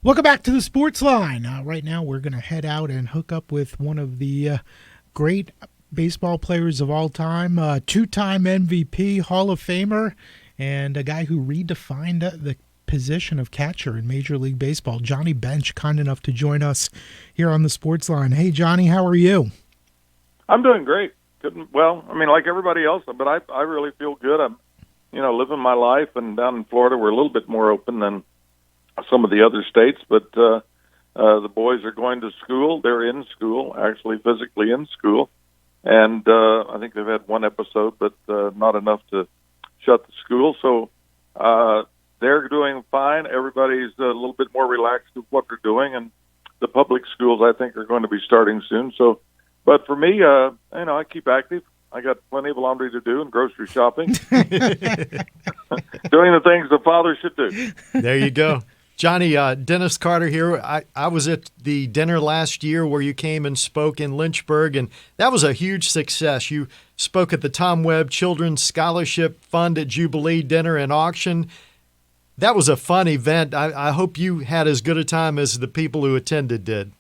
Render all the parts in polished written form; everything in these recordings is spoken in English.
Welcome back to the Sportsline. Right now, we're going to head out and hook up with one of the great baseball players of all time, two-time MVP, Hall of Famer, and a guy who redefined the position of catcher in Major League Baseball. Johnny Bench, kind enough to join us here on the Sportsline. Hey, Johnny, how are you? I'm doing great. Well, I mean, like everybody else, but I really feel good. I'm, living my life, and down in Florida, we're a little bit more open than some of the other states, but the boys are going to school. They're in school, actually physically in school, and I think they've had one episode, but not enough to shut the school. So they're doing fine. Everybody's a little bit more relaxed with what they're doing, and the public schools, I think, are going to be starting soon. So, but for me, I keep active. I got plenty of laundry to do and grocery shopping, doing the things the father should do. There you go. Johnny, Dennis Carter here. I was at the dinner last year where you came and spoke in Lynchburg, and that was a huge success. You spoke at the Tom Webb Children's Scholarship Fund at Jubilee dinner and auction. That was a fun event. I hope you had as good a time as the people who attended did.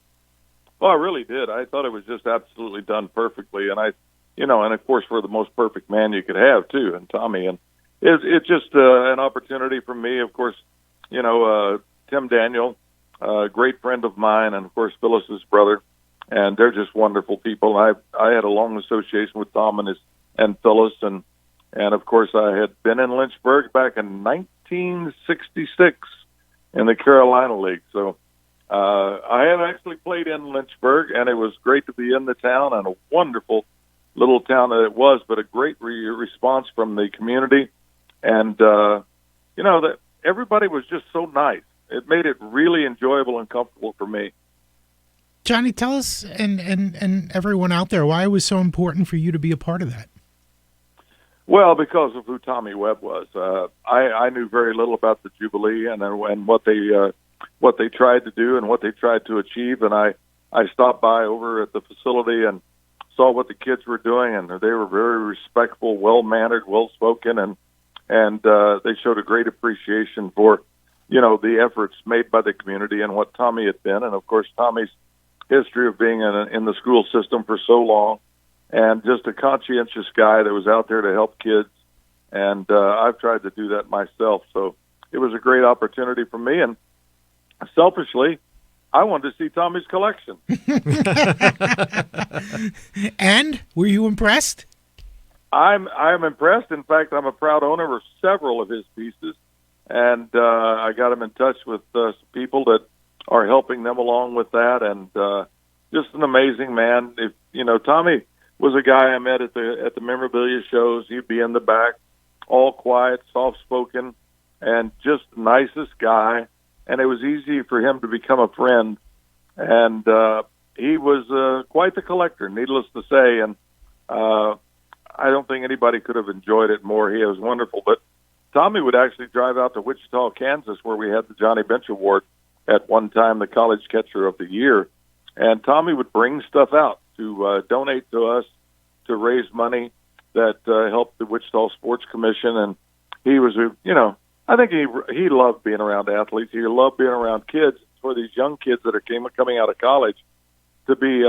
Well, I really did. I thought it was just absolutely done perfectly, and and of course, for the most perfect man you could have too, and Tommy, and it's just an opportunity for me, of course. Tim Daniel, a great friend of mine, and of course Phyllis's brother, and they're just wonderful people. I had a long association with Tom and Phyllis, and of course I had been in Lynchburg back in 1966 in the Carolina League. So I had actually played in Lynchburg, and it was great to be in the town, and a wonderful little town that it was, but a great response from the community, and that everybody was just so nice. It made it really enjoyable and comfortable for me. Johnny, tell us and everyone out there why it was so important for you to be a part of that. Well, because of who Tommy Webb was. I knew very little about the Jubilee and what they tried to do and what they tried to achieve, and I stopped by over at the facility and saw what the kids were doing, and they were very respectful, well-mannered, well-spoken, and they showed a great appreciation for, the efforts made by the community and what Tommy had been. And, of course, Tommy's history of being in the school system for so long, and just a conscientious guy that was out there to help kids. And I've tried to do that myself. So it was a great opportunity for me. And selfishly, I wanted to see Tommy's collection. And were you impressed? I'm impressed. In fact, I'm a proud owner of several of his pieces, and I got him in touch with some people that are helping them along with that, and just an amazing man. If Tommy was a guy I met at the memorabilia shows. He'd be in the back, all quiet, soft-spoken, and just the nicest guy. And it was easy for him to become a friend, and he was quite the collector, needless to say, and I don't think anybody could have enjoyed it more. He was wonderful. But Tommy would actually drive out to Wichita, Kansas, where we had the Johnny Bench Award at one time, the College Catcher of the Year. And Tommy would bring stuff out to donate to us to raise money that helped the Wichita Sports Commission. And he was, I think he loved being around athletes. He loved being around kids. For these young kids that are coming out of college to be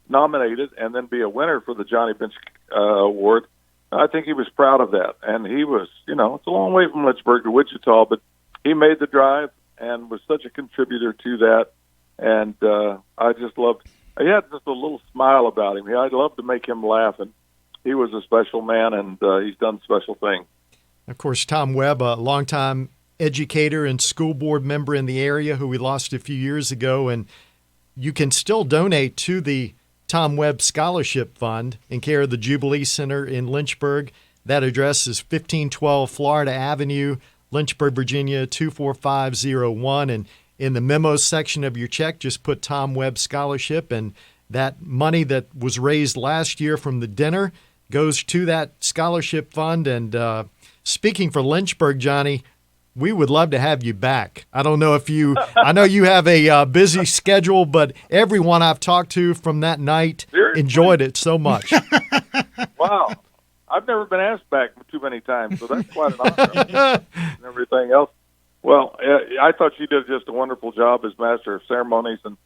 nominated and then be a winner for the Johnny Bench Award, I think he was proud of that. And he was, it's a long way from Lynchburg to Wichita, but he made the drive and was such a contributor to that. And I just loved, he had just a little smile about him. I'd love to make him laugh, and he was a special man, and he's done special things. Of course, Tom Webb, a longtime educator and school board member in the area who we lost a few years ago, and you can still donate to the Tom Webb Scholarship Fund in care of the Jubilee Center in Lynchburg. That address is 1512 Florida Avenue, Lynchburg, Virginia, 24501. And in the memo section of your check, just put Tom Webb Scholarship, and that money that was raised last year from the dinner goes to that scholarship fund. And speaking for Lynchburg, Johnny, we would love to have you back. I don't know if I know you have a busy schedule, but everyone I've talked to from that night enjoyed it so much. Wow. I've never been asked back too many times, so that's quite an honor. And everything else. Well, I thought you did just a wonderful job as master of ceremonies, and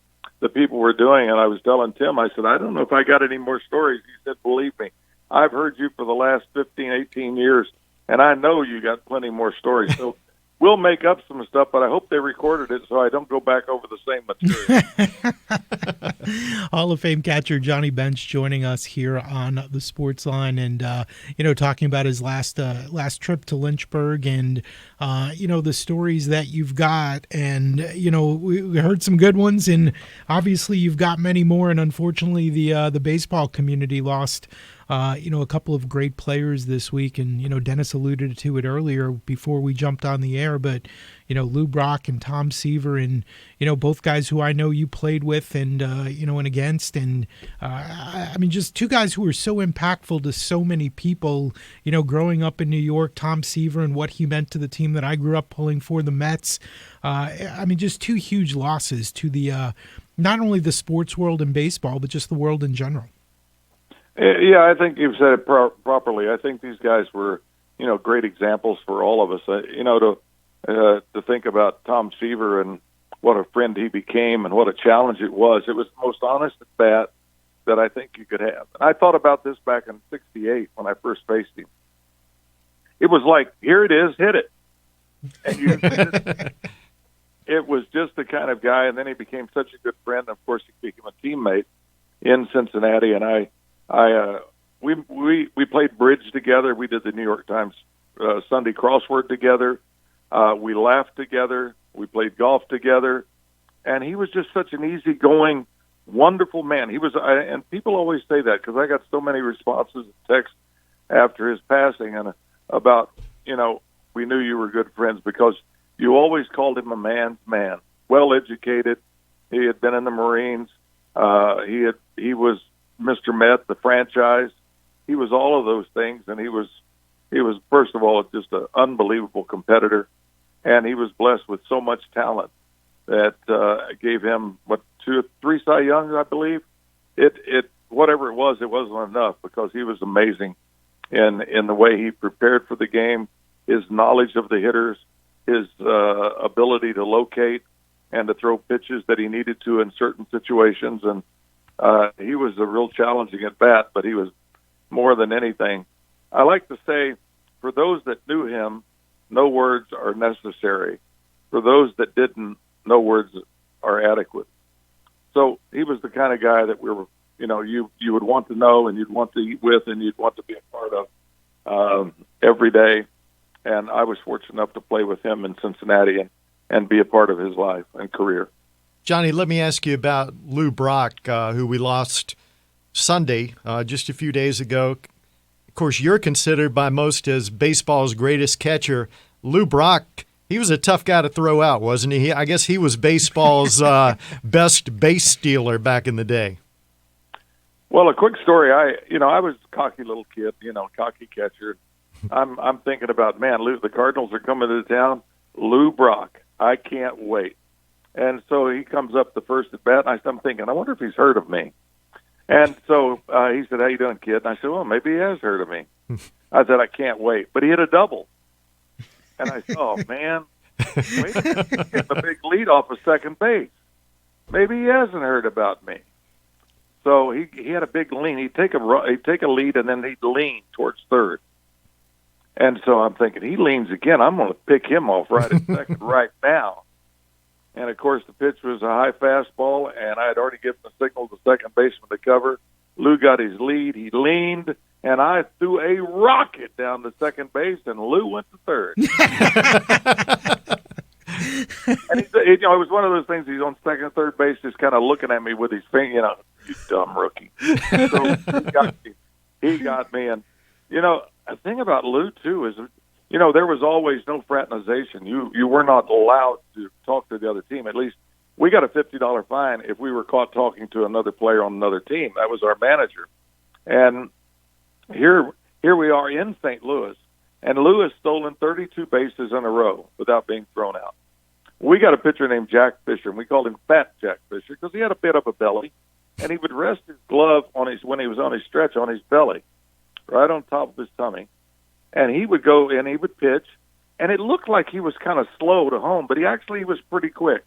the people were doing. And I was telling Tim, I said, I don't know if I got any more stories. He said, believe me, I've heard you for the last 15, 18 years, and I know you got plenty more stories. So we'll make up some stuff, but I hope they recorded it so I don't go back over the same material. Hall of Fame catcher Johnny Bench joining us here on the Sportsline, and talking about his last trip to Lynchburg, and the stories that you've got, and we heard some good ones, and obviously you've got many more, and unfortunately the baseball community lost a couple of great players this week, and Dennis alluded to it earlier before we jumped on the air, but Lou Brock and Tom Seaver, and both guys who I know you played with, and and against, and just two guys who were so impactful to so many people, growing up in New York. Tom Seaver and what he meant to the team that I grew up pulling for, the Mets. Just two huge losses to the not only the sports world and baseball, but just the world in general. Yeah, I think you've said it properly. I think these guys were, great examples for all of us. To think about Tom Seaver and what a friend he became and what a challenge it was. It was the most honest at bat that I think you could have. And I thought about this back in '68 when I first faced him. It was like, here it is, hit it. And it was just the kind of guy, and then he became such a good friend. Of course, he became a teammate in Cincinnati, and we played bridge together. We did the New York Times Sunday crossword together. We laughed together. We played golf together, and he was just such an easygoing, wonderful man. He was, and people always say that because I got so many responses and texts after his passing, and about we knew you were good friends because you always called him a man's man, well educated. He had been in the Marines. He was Mr. Met, the franchise. He was all of those things, and he was first of all just an unbelievable competitor, and he was blessed with so much talent that gave him 2 or 3 Cy Youngs, I believe. It whatever it wasn't enough because he was amazing in the way he prepared for the game, his knowledge of the hitters, his ability to locate and to throw pitches that he needed to in certain situations, and he was a real challenging at bat, but he was more than anything. I like to say, for those that knew him, no words are necessary. For those that didn't, no words are adequate. So he was the kind of guy that you would want to know, and you'd want to eat with, and you'd want to be a part of every day. And I was fortunate enough to play with him in Cincinnati and be a part of his life and career. Johnny, let me ask you about Lou Brock, who we lost Sunday, just a few days ago. Of course, you're considered by most as baseball's greatest catcher. Lou Brock, he was a tough guy to throw out, wasn't he? I guess he was baseball's best base stealer back in the day. Well, a quick story. I was a cocky little kid, cocky catcher. I'm thinking about, Lou, the Cardinals are coming to town. Lou Brock, I can't wait. And so he comes up the first at bat, and I'm thinking, I wonder if he's heard of me. And so he said, how you doing, kid? And I said, well, maybe he has heard of me. I said, I can't wait. But he hit a double. And I said, oh, man, wait a minute. He hit the big lead off of second base. Maybe he hasn't heard about me. So he had a big lean. He'd take a lead, and then he'd lean towards third. And so I'm thinking, he leans again. I'm going to pick him off right at second right now. And, of course, the pitch was a high fastball, and I had already given the signal to second baseman to cover. Lou got his lead. He leaned, and I threw a rocket down to second base, and Lou went to third. And it was one of those things. He's on second and third base just kind of looking at me with his finger, you dumb rookie. So he got me. And, the thing about Lou, too, is there was always no fraternization. You were not allowed to talk to the other team. At least we got a $50 fine if we were caught talking to another player on another team. That was our manager. And here we are in St. Louis, and Lou has stolen 32 bases in a row without being thrown out. We got a pitcher named Jack Fisher, and we called him Fat Jack Fisher because he had a bit of a belly, and he would rest his glove when he was on his stretch on his belly, right on top of his tummy. And he would go and he would pitch, and it looked like he was kind of slow to home, but he was pretty quick.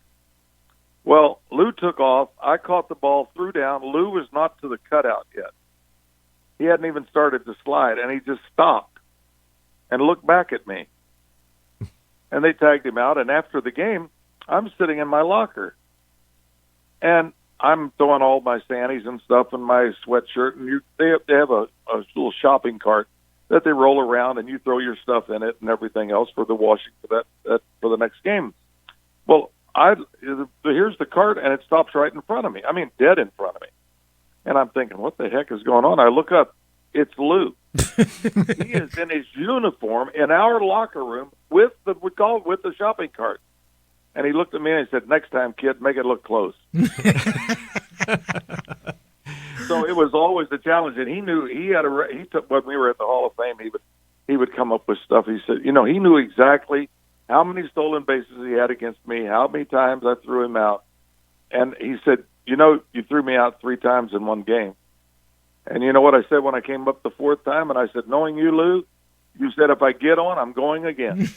Well, Lou took off. I caught the ball, threw down. Lou was not to the cutout yet. He hadn't even started to slide, and he just stopped and looked back at me. And they tagged him out, and after the game, I'm sitting in my locker. And I'm throwing all my sandies and stuff in my sweatshirt, and they have a little shopping cart that they roll around, and you throw your stuff in it and everything else for the washing for for the next game. Well, here's the cart, and it stops right in front of me. I mean, dead in front of me. And I'm thinking, what the heck is going on? I look up. It's Lou. He is in his uniform in our locker room with the shopping cart. And he looked at me and he said, "Next time, kid, make it look close." So it was always the challenge. And he knew he took when we were at the Hall of Fame. He would come up with stuff. He said, he knew exactly how many stolen bases he had against me, how many times I threw him out. And he said, "You threw me out 3 times in one game." And you know what I said when I came up the 4th time? And I said, "Knowing you, Lou, you said if I get on, I'm going again."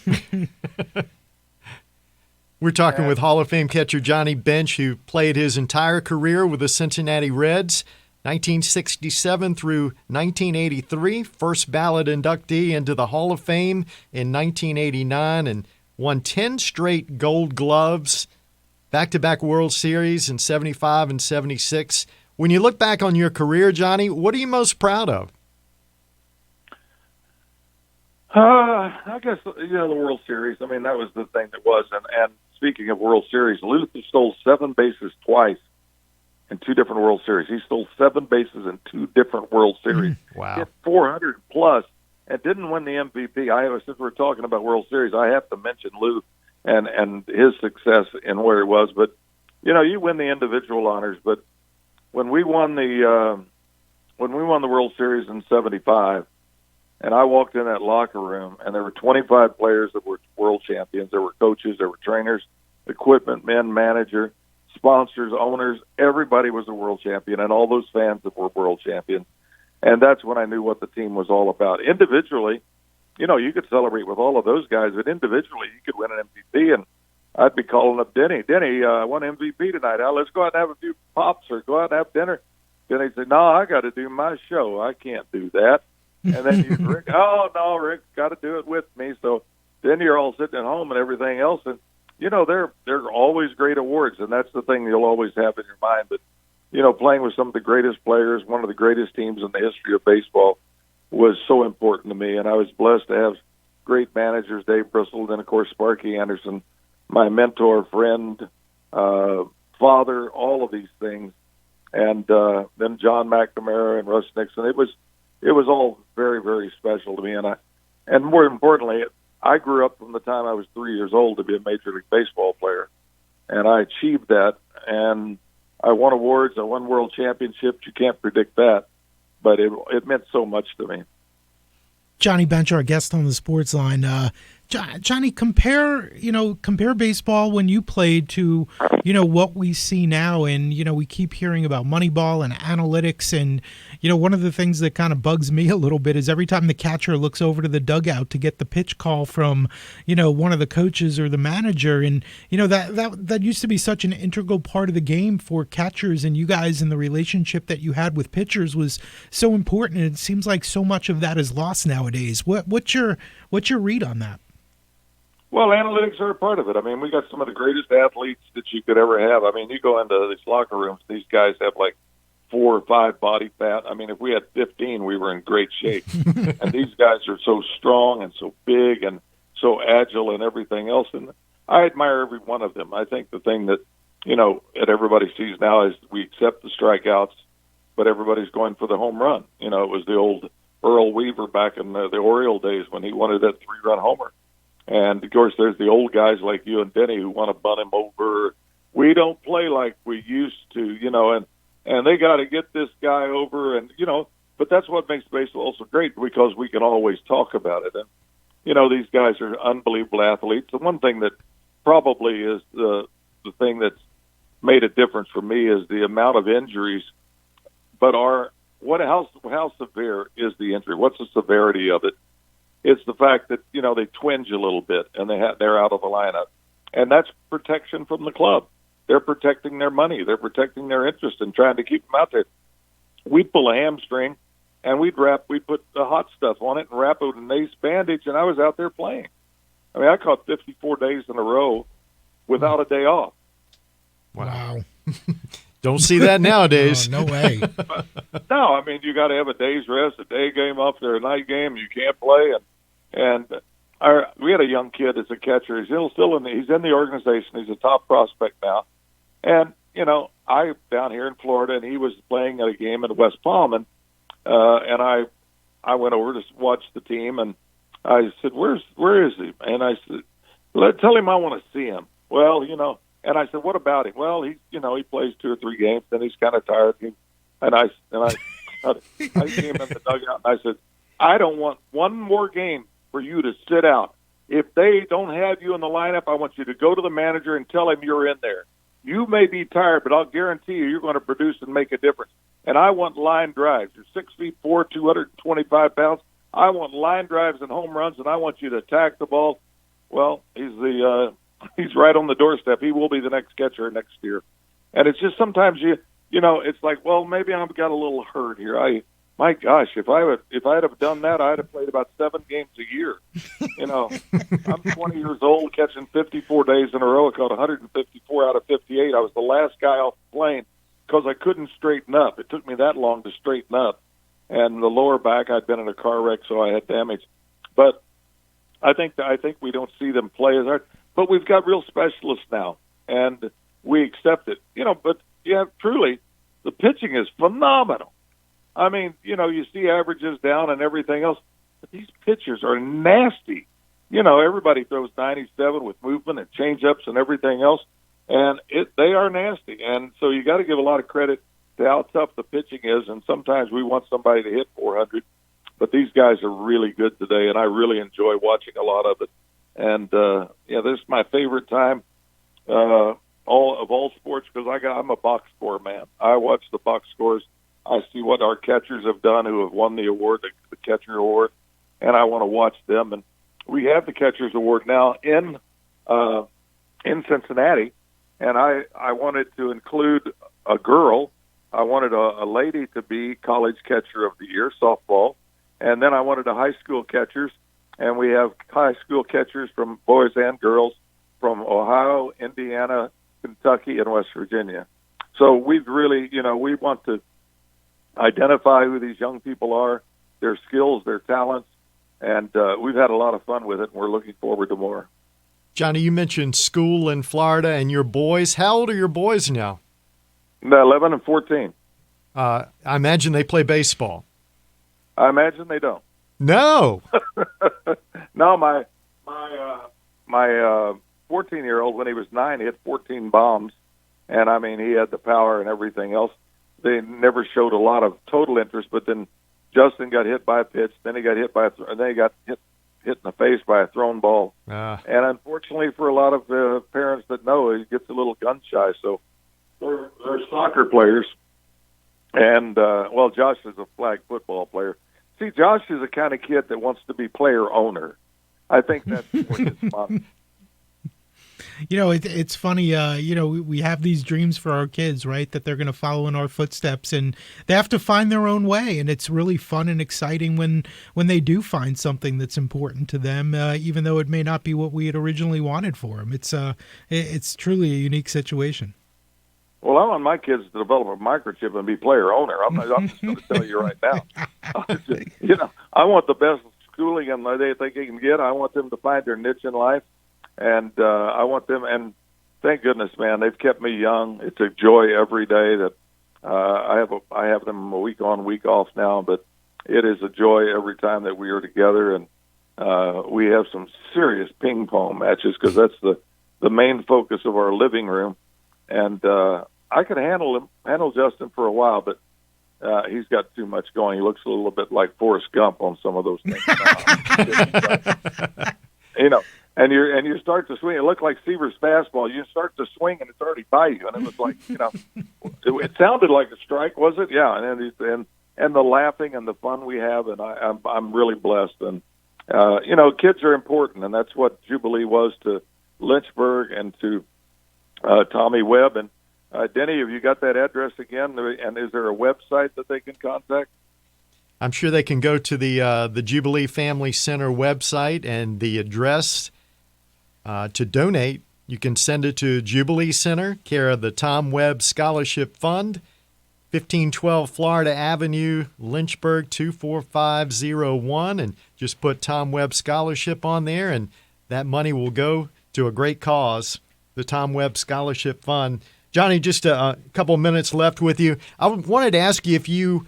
We're talking with Hall of Fame catcher Johnny Bench, who played his entire career with the Cincinnati Reds, 1967 through 1983, first ballot inductee into the Hall of Fame in 1989, and won 10 straight Gold Gloves, back-to-back World Series in 75 and 76. When you look back on your career, Johnny, what are you most proud of? I guess, the World Series. I mean, that was the thing that was. And speaking of World Series, Luther stole 7 bases twice in 2 different World Series. He stole 7 bases in 2 different World Series. Wow. Hit 400 plus and didn't win the MVP. Since we're talking about World Series, I have to mention Lou and his success in where he was. But, you win the individual honors. But when we won the World Series in 75, and I walked in that locker room, and there were 25 players that were world champions. There were coaches, there were trainers, equipment men, manager, sponsors, owners. Everybody was a world champion, and all those fans that were world champions. And that's when I knew what the team was all about. Individually, you could celebrate with all of those guys, but individually, you could win an MVP, and I'd be calling up Denny. "Denny, I won MVP tonight. Let's go out and have a few pops or go out and have dinner." Denny said, "No, I got to do my show. I can't do that." And then Rick, "Oh, no, Rick, got to do it with me." So then you're all sitting at home and everything else. And, they're always great awards, and that's the thing you'll always have in your mind. But, playing with some of the greatest players, one of the greatest teams in the history of baseball, was so important to me. And I was blessed to have great managers, Dave Bristol, and, of course, Sparky Anderson, my mentor, friend, father, all of these things. And then John McNamara and Russ Nixon. It was all very, very special to me. And more importantly, I grew up from the time I was 3 years old to be a Major League Baseball player. And I achieved that. And I won awards. I won world championships. You can't predict that. But it meant so much to me. Johnny Bench, our guest on the Sportsline. Johnny, compare baseball when you played to, what we see now. And, we keep hearing about Moneyball and analytics. And, one of the things that kind of bugs me a little bit is every time the catcher looks over to the dugout to get the pitch call from, one of the coaches or the manager. And, that used to be such an integral part of the game for catchers, and you guys, and the relationship that you had with pitchers was so important. And it seems like so much of that is lost nowadays. What's your read on that? Well, analytics are a part of it. I mean, we got some of the greatest athletes that you could ever have. I mean, you go into these locker rooms, these guys have like 4 or 5 body fat. I mean, if we had 15, we were in great shape. And these guys are so strong and so big and so agile and everything else. And I admire every one of them. I think the thing that, that everybody sees now is we accept the strikeouts, but everybody's going for the home run. It was the old Earl Weaver back in the Oriole days when he wanted that 3-run homer. And, of course, there's the old guys like you and Denny who want to bunt him over. We don't play like we used to, and they got to get this guy over. And, but that's what makes baseball so great, because we can always talk about it. And, these guys are unbelievable athletes. The one thing that probably is the thing that's made a difference for me is the amount of injuries. But how severe is the injury? What's the severity of it? It's the fact that, they twinge a little bit and they're out of the lineup. And that's protection from the club. They're protecting their money. They're protecting their interest in trying to keep them out there. We'd pull a hamstring and we'd put the hot stuff on it and wrap it with an ace bandage, and I was out there playing. I mean, I caught 54 days in a row without a day off. Wow. Don't see that nowadays. No way. No, I mean, you got to have a day's rest, a day game off there, a night game. You can't play. And we had a young kid as a catcher. He's in the organization. He's a top prospect now. And, I down here in Florida, and he was playing at a game in West Palm, and I went over to watch the team, and I said, where is he? And I said, tell him I want to see him. Well, and I said, what about him? Well, he plays 2 or 3 games, then he's kind of tired. I see him in the dugout, and I said, I don't want one more game for you to sit out. If they don't have you in the lineup, I want you to go to the manager and tell him you're in there. You may be tired, but I'll guarantee you're going to produce and make a difference. And I want line drives. You're 6'4", 225 pounds. I want line drives and home runs, and I want you to attack the ball. Well, he's right on the doorstep. He will be the next catcher next year. And it's just sometimes it's like, well, maybe I've got a little hurt here. My gosh, if I'd have done that, I'd have played about 7 games a year. I'm 20 years old, catching 54 days in a row. I caught 154 out of 58. I was the last guy off the plane because I couldn't straighten up. It took me that long to straighten up. And the lower back, I'd been in a car wreck, so I had damage. But I think we don't see them play as hard. But we've got real specialists now, and we accept it. But truly, the pitching is phenomenal. I mean, you see averages down and everything else, but these pitchers are nasty. Everybody throws 97 with movement and change-ups and everything else, and they are nasty. And so you got to give a lot of credit to how tough the pitching is, and sometimes we want somebody to hit 400, but these guys are really good today, and I really enjoy watching a lot of it. And, this is my favorite time all sports because I'm a box score man. I watch the box scores. I see what our catchers have done who have won the award, the catcher award, and I want to watch them. And we have the catcher's award now in Cincinnati, and I wanted to include a girl. I wanted a lady to be college catcher of the year, softball, and then I wanted a high school catchers, and we have high school catchers from boys and girls from Ohio, Indiana, Kentucky, and West Virginia. So we've really, we want to identify who these young people are, their skills, their talents, and we've had a lot of fun with it, and we're looking forward to more. Johnny, you mentioned school in Florida and your boys. How old are your boys now? 11 and 14. I imagine they play baseball. I imagine they don't. No. No, my 14-year-old, when he was 9, he hit 14 bombs, and I mean he had the power and everything else. They never showed a lot of total interest, but then Justin got hit by a pitch, then he got hit by and then he got hit in the face by a thrown ball. And unfortunately for a lot of parents that know, he gets a little gun shy. So they're soccer players, and Josh is a flag football player. See, Josh is the kind of kid that wants to be player owner. I think that's what his mom. It's funny, we have these dreams for our kids, right, that they're going to follow in our footsteps, and they have to find their own way, and it's really fun and exciting when they do find something that's important to them, even though it may not be what we had originally wanted for them. It's truly a unique situation. Well, I want my kids to develop a microchip and be player owner. I'm just going to tell you right now. I want the best schooling and they think they can get. I want them to find their niche in life. And I want them, and thank goodness, man, they've kept me young. It's a joy every day that I have them a week on, week off now, but it is a joy every time that we are together. And we have some serious ping pong matches because that's the main focus of our living room. And I could handle Justin for a while, but he's got too much going. He looks a little bit like Forrest Gump on some of those things. And you start to swing. It looked like Seaver's fastball. You start to swing, and it's already by you. And it was like, it sounded like a strike, was it? Yeah. And the laughing and the fun we have, and I'm really blessed. And kids are important, and that's what Jubilee was to Lynchburg and to Tommy Webb. And Denny, have you got that address again? And is there a website that they can contact? I'm sure they can go to the Jubilee Family Center website, and the address to donate, you can send it to Jubilee Center, care of the Tom Webb Scholarship Fund, 1512 Florida Avenue, Lynchburg 24501, and just put Tom Webb Scholarship on there, and that money will go to a great cause, the Tom Webb Scholarship Fund. Johnny, just a couple minutes left with you. I wanted to ask you if you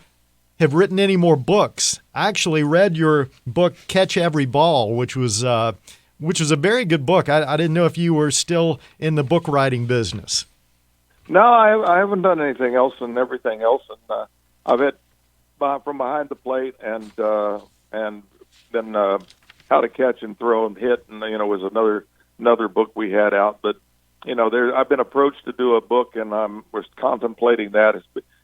have written any more books. I actually read your book, Catch Every Ball, which was a very good book. I didn't know if you were still in the book writing business. No, I haven't done anything else and everything else. And I've had From Behind the Plate and then How to Catch and Throw and Hit, and was another book we had out. But I've been approached to do a book, and we're contemplating that.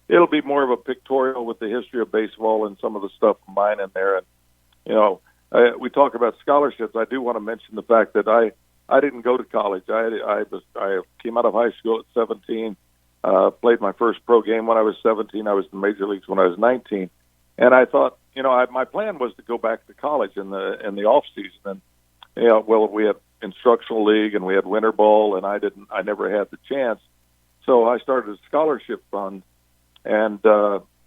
It'll be more of a pictorial with the history of baseball and some of the stuff of mine in there. And we talk about scholarships. I do want to mention the fact that I didn't go to college. I came out of high school at 17. Played my first pro game when I was 17. I was in the major leagues when I was 19. And I thought, my plan was to go back to college in the off season. And we had instructional league and we had winter ball, and I never had the chance. So I started a scholarship fund, and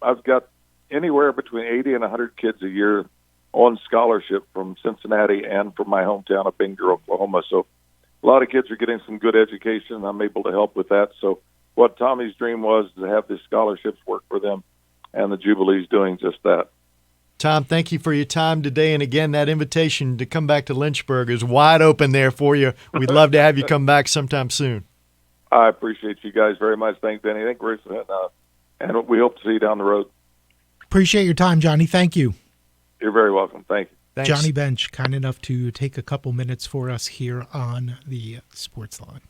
I've got anywhere between 80 and 100 kids a year on scholarship from Cincinnati and from my hometown of Binger, Oklahoma. So a lot of kids are getting some good education, and I'm able to help with that. So what Tommy's dream was to have these scholarships work for them, and the Jubilee's doing just that. Tom, thank you for your time today. And again, that invitation to come back to Lynchburg is wide open there for you. We'd love to have you come back sometime soon. I appreciate you guys very much. Thanks, Danny. Thanks, Bruce. And we hope to see you down the road. Appreciate your time, Johnny. Thank you. You're very welcome. Thank you. Thanks. Johnny Bench, kind enough to take a couple minutes for us here on the Sportsline.